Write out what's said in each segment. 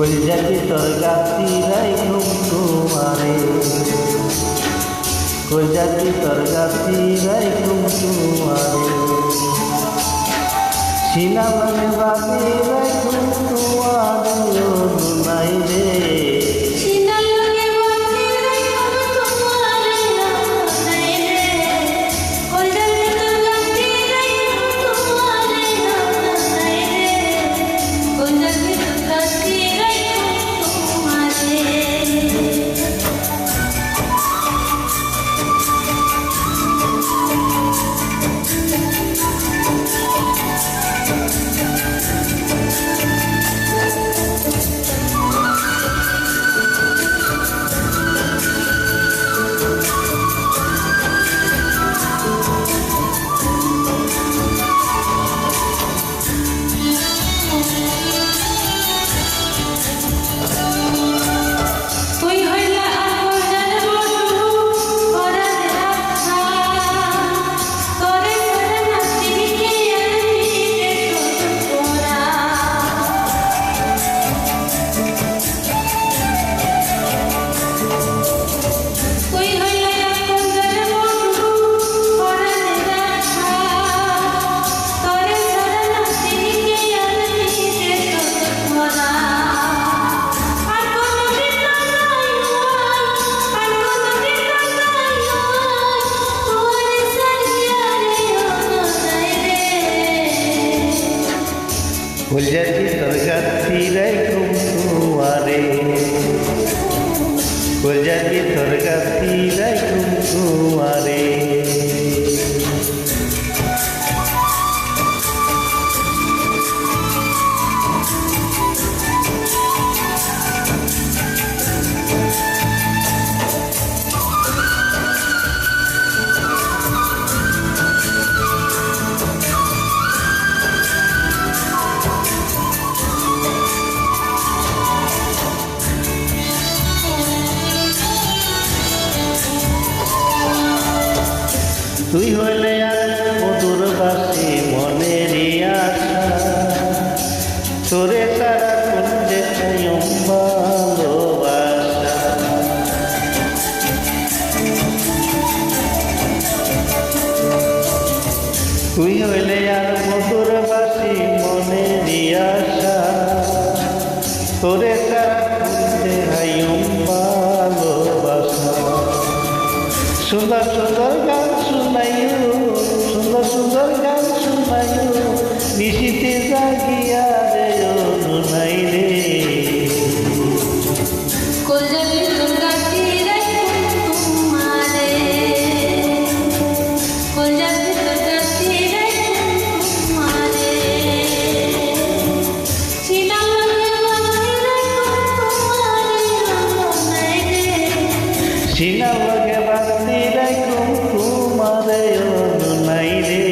কলজাতি তোর গাতি রাইখুম তোমারে, কলজাতি তোর গাতি রাইখুম তোমারে, সিনা মানে বাতি রাইখুম তোমারে নাই রে। কলজাতি তোর গাতি রাইখুম তোমারে, কলজাতি তোর গাতি রাইখুম তোমারে। তুই হইলে আর মধুর বাসি মনেরই আশা, তোরে তারা করতে চাইম ভালোবাসা। তুই হইলে আর মধুর বাসি মনেরই আশা, তোরে তারা করতে চাইম ভালোবাসা। সুন্দর সুন্দর গান শুনাইও, সুন্দর সুন্দর গান শুনাইও, নিশিতে জাগিয়া রে নাই রে। কলজাতি তোর গাতি রাইখুম তোমারে, কলজাতি তোর গাতি রাইখুম তোমারে, সিনা লাগে বাতি রাইখুম তোমারে নাই রে। সিনা লাগে বাতি রাইখুম তোমারে নাই রে,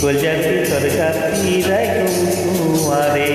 কলজাতি তোর গাতি রাইখুম তোমারে।